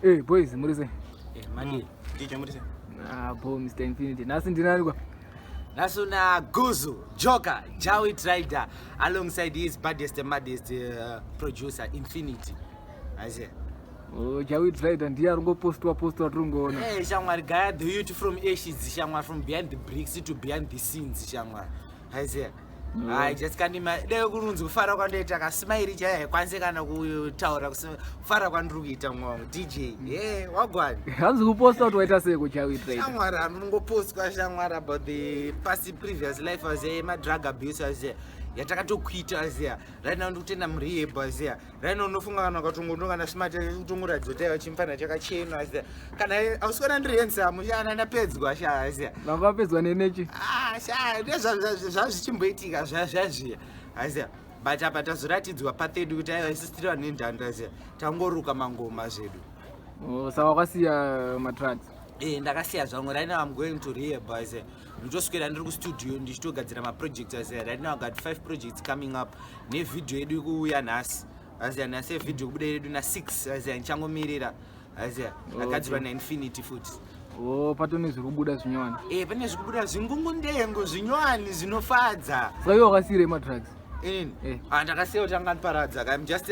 Hey boys, Murise. Mani, DJ Murise. Bo Mr. Infinity. Nasi ndinani kwa? Nasuna Guzu, Joker, Jah Wit Rhyder, alongside his baddest and maddest producer, Infinity. I say. Oh, Jah Wit Rhyder ndiye arungo postwa turungoona. Hey, Shangwar, guy, the youth from Ashes, Shangwar, from behind the bricks to behind the scenes, Shangwar. I say. I just can't imagine. They kurunzi kufara kwandoita kasmile chaya kwanze kana kutaura kufara kwandrukuita mwangu DJ. Yeah, wagwani. Hanzi kuposta kuti waita sei kuJah Wit Rhyder. Shamwara anongopost kwa Shamwara about the past previous life as a drug abuse as a yatakatokuita as a right now ndikutenda Murehwa as a right now unofunga kana katongondo kana smart kutongoradza kuti chimfana chakachena as a kana auswera ndiriensa mushana napedzwa sha as a Vakapedzwa nenechi. Sha zvazvichimboitika zvazvazvi as a but apa tazoratidzwa pathedu kuti aisisitira nendanda as a tangoruka mangoma zvedu. Oh, saka wakasiya matracks. Ndakasiya zvangu. Right now I'm going to Murehwa as a ndoswera ndiri kustudio ndichitogadzira maprojects as a right now I got 5 projects coming up nevideo yedu kuuya nhasi as a nhasi video kubuda yedu na 6 as a nchangomirira as a akadzirwa naInfinity futi. Oh, patone zviri kubuda zvinyowani. Pane zviri kubuda zvingungundengo zvinyowani zvinofadza. Saka iwe wakasiyira matracks. Ndakasiya kuti angandiparadza.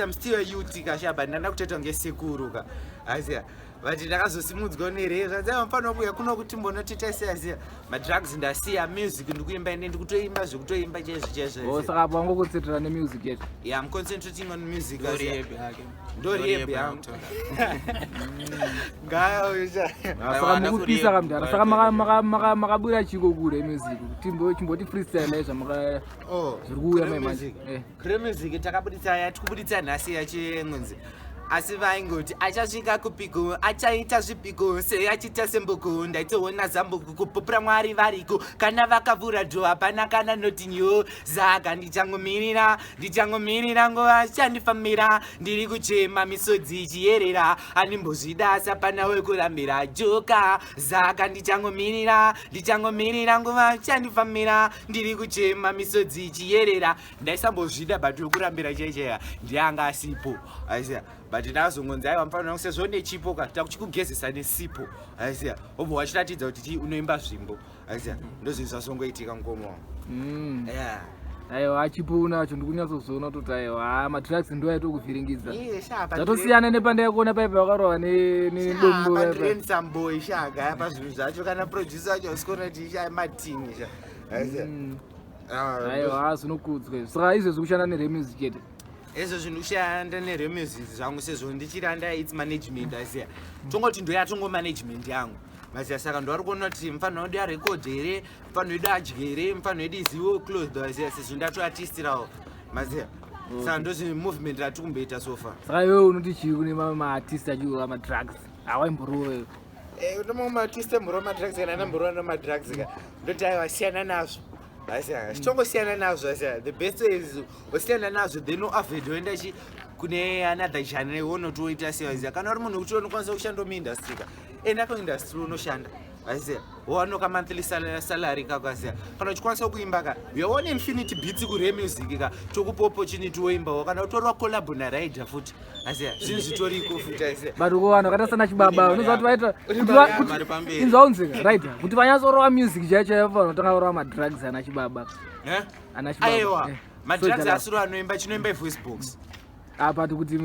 I'm still a youth kasha but ndanda kutoita ngesekuru ka as a but ndakazosimudzwa nereza dzamufana kuya kuno kuti mbonotoita sei madrugs ndasiya music ndikuimba ine ndikutoimba zvekutoimba chezvo. Oh, saka pango concentrate ne music yet. Yeah, I'm concentrating on music as ndorebe yangu. Ngayo isha. Saka mukupisa kamdara. Saka makabura chiko kure music. Chimboti freestyle izvo maka zviri kuuya manje. Music takabuditsa yatikubuditsa nhasi yachengonzi. Asi vaingoti achasvika kupiko achaita zvipiko seachita sembuku ndaitoona zambuku kupupura mwari variko kana vakavhura dho hapana kana noti nyo zaka ndichangomirira nguva chandifambira ndiri kuchema misodzi ichiyerera animbozvida sapana wekurambira joka zaka ndichangomirira nguva chandifambira ndiri kuchema misodzi ichiyerera ndaisambozvida but wekurambira chaichaya ndianga asipo aisa but ndazongonzi aiwa mfano sezvo nechipo kana kuchikugezesa nesipo aisiya obva wachiratidza kuti unoimba zvimbo aisiya ndozvinhu zvazongoitika mukomo yeah. Aiwa achipo unacho ndikunyatsozoona kuti aiwa matracks ndo aitokuvhiringidza zvatosiyana nepandaikuona paipa wakarowa nedombo samboy shaga pazvinhu zvacho kana producer acho usikona kuti ishamatini sha aisiya aiwa zvinokudzwa saka izvezvi kushanda neremusic chete ezvo zvinhu kushanda neremusic zvangu sezvo ndichiranda its management asiya tongoti ndoyatongo management yangu masiya saka ndoari kuona kuti mufano wedu arekodi here mufano wedu adye here mufano wedu iziwo closed asiya sezvo ndatoatistirawo masiya saka ndozvimovement ratiri kumboita sofa. Saka iwewe unoti chii kune maartist achiurwa madrugs hawaimborova unomamwe maartist emborwa madrugs kana nemborwa nemadrugs ka ndoti aiwasiyana nazvo asiya chitongosiyana nazvo asiya the best way is wasiyana nazvo then avoid oenda kune another channel wonoti woita sewaziya kana uri munhu kuti unokwanisa kushanda muindustry ka enda kuindustry unoshanda asiya wanoka monthly salary kako asiya kana uchikwanisa kuimba ka yaone Infinity beats kuremusic ka tokupa opportunity woimbawo kana utoriwa collab naRider futi asiya zvinhu zvitoriko futi asiya but ukowana katasana chibaba unoziva kuti vaita inzwaunzika Rider kuti vanyatsorowa music chaicho yafanira kutanga kurova madrugs ana chibaba aiwa madrugs asiro anoimba chinoimba voice box but kuti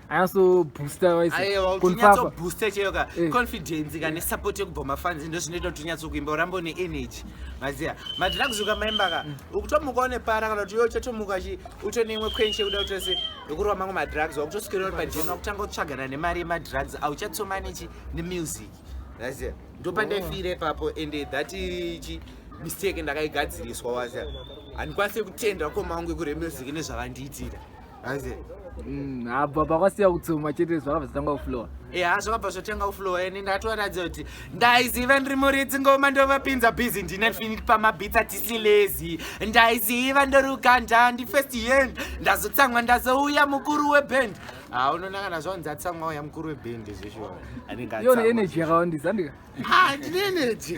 anyatsoboosta waiseboosta cheyoka confidence kana support yekubva mafans ndo zvinoita kuti unyatsokuimba urambo neenergy maziya madrugs ukamaimba ka ukutomukawo nepara kana kuti iwe uchatomuka utoneimwe kwenche kuda kutose yokurova mamwe madrugs wakutoswera uri pajeni wakutanga kutsvagana nemari yemadrugs auchatsomanichi nemusic maziya ndopandaifire ipapo and that mistake ndakaigadziriswa waziya handikwanisi kutenda koma wangu kuremusic nezvakandiitira maziya apa pakasiya kutsoma chete zvakabva zvatanga kuflowa zvakabva zvotanga kuflowa ene ndatoratidza kuti ndaiziva ndiri muridzi ngoma ndovapinza bhizi ndina Infinity pamabhitsi atisi lezi ndaiziva ndoruganda ndifirst hand ndazotsamwa ndazouya mukuru weband unonangana zvao ndatsamwa uya mukuru weband iyo neenergy yakawandisa ndika ndine energy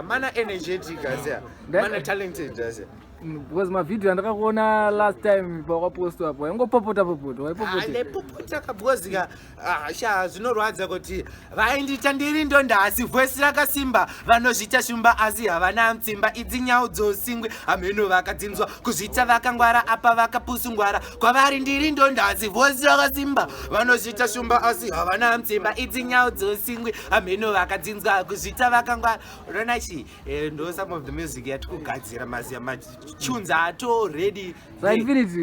mana energetic asiya mana talented asiya because my video andakakuona last time pakapost apo waingopopota waipopota kabwozika sha zvinorwadza kuti vaindita ndiri ndonda asi voice rakasimba vanozvita shumba asi havana mtsimba idzi nyau dzosingwe hameno vakadzinzwa kuzvita vakangwara apa vakapusungwara kwavari ndiri ndonda asi voice rakasimba vanozvita shumba asi havana mtsimba idzi nyau dzosingwe hameno vakadzinzwa kuzvita vakangwara unoona chi ndo some of the music yatikugadzira maziya machunza ato ready Infinity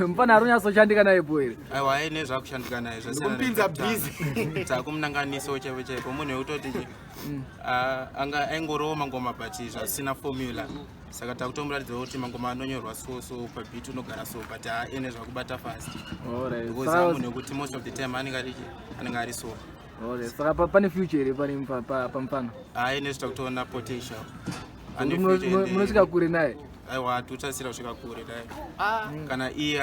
mpana aronyasoshandika naye boy aiwa aine zvakushandika naye zvasikumpinza busy dzakumnanganiso chaipo munhu wekutoti anga aingoroma ngoma but zvisina formula saka takutomuratidza kuti mangoma anonyorwa so pabit unogara so but aine zvakubata fast because munhu wekuti most of the time anenge ari so saka pane future here pane pamupanga aine zvitakutoona potential munosvika kure naye aiwa tuchasira kusvika kure dai kana iye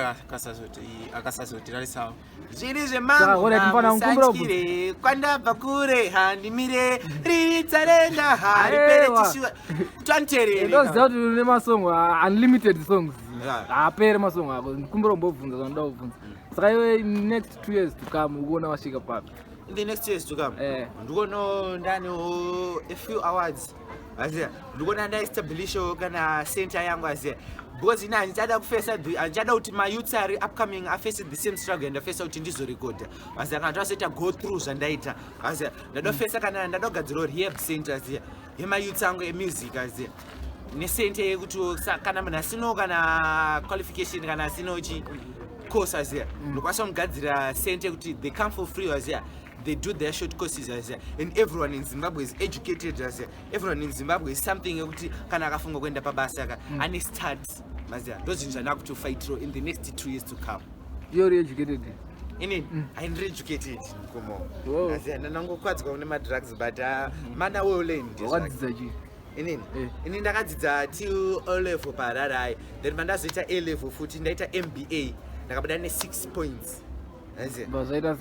akasazotirarisavo zviri zvemamusankire kwandabva kure handimire ritsarenda hariperetishuwa ndoziva kuti une masong unlimited songs haapere masong ako ndikumbira kumbobvunza zvanoda kubvunza saka iwe next 2 years to come ukuona wasvika papi in the next years to come ndikuona ndanewo a few awards aziya ndikuona ndaestablisho kana center yangu aziya because ina handichada kufesa handichada kuti mayouths ari upcoming afese the same struggle and afesa kuti ndizorekodha aziya kana toaseta go through zvandaita aziya ndadofesa kana ndada kugadzira rehab center aziya yemayouths angu emusic aziya necenter yekuti kana munhu asino kana qualification kana asino chi course aziya ndokwanisa kugadzira center yekuti they come for free aziya. They do their short courses and everyone in Zimbabwe is educated everyone in Zimbabwe is something ekuti kana akafunga kuenda pabasa aka ane starts maziya ndozvinhu zvanaku to fight through in the next 2 years to come. You're educated inini I'm educated komo maziya nanangokwadzwa kune madrugs but mana woland wakadzidza chi inini ndakadzidza till O level parara then mandazoita A level futi ndaita MBA ndakabuda ne 6 points maziya bazaita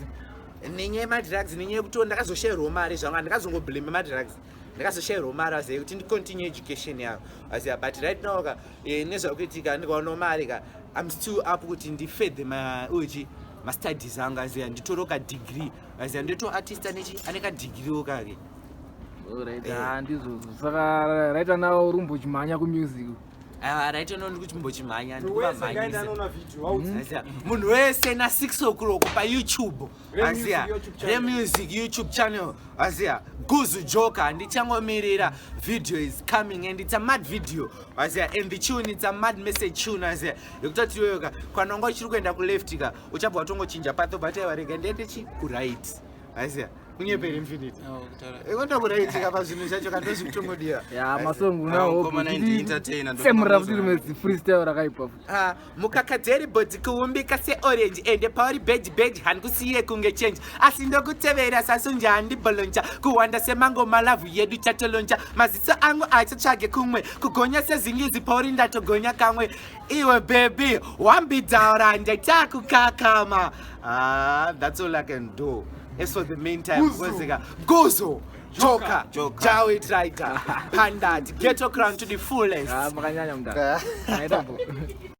ninye madrugs ninye kuti ndakazoshare mari zvanga ndikazongoblame madrugs ndikazoshare mari aziye kuti ndicontinue education yavo aziya but right now ka nezvakuitika ndikaona mari ka I'm still up kuti ndifede ma studies anga aziya nditoroka degree aziya ndito artist aneka degree okake ndizvo saka right now urumbochimhanya kumusic right now ndikuchimbochimhanya ndikuvamhanyisa munhu wese na 6 o'clock payoutube aziya remusic youtube channel aziya guzu joker ndichangomirira video is coming and it's a mad video aziya and the tune it's a mad message tune aziya yekutoti iweyoka kwanonga uchiri kuenda kuleft ka uchabva watongochinja patho bataivarega ndiende chi kuright aziya kunyepera infinite ikonda kuraitika pazvinhu zvacho kandozi kutongodiwa masongo unahosemurafutiri freestyle rakaipa mukakadzeri bhodzi kuumbika seorange ende pauri beji handikusiye kunge change asi ndokutevera sasunja handibolonja kuwanda semangoma lavhu yedu chatolonja maziso angu achatsvage kumwe kugonya sezingizi pauri ndatogonya kamwe iwe baby wambidzaura ndatakukakama that's all I can do. As for the meantime, Gozo, Joker, Jah Wit Rhyder, Pandat, Ghetto crown to the fullest.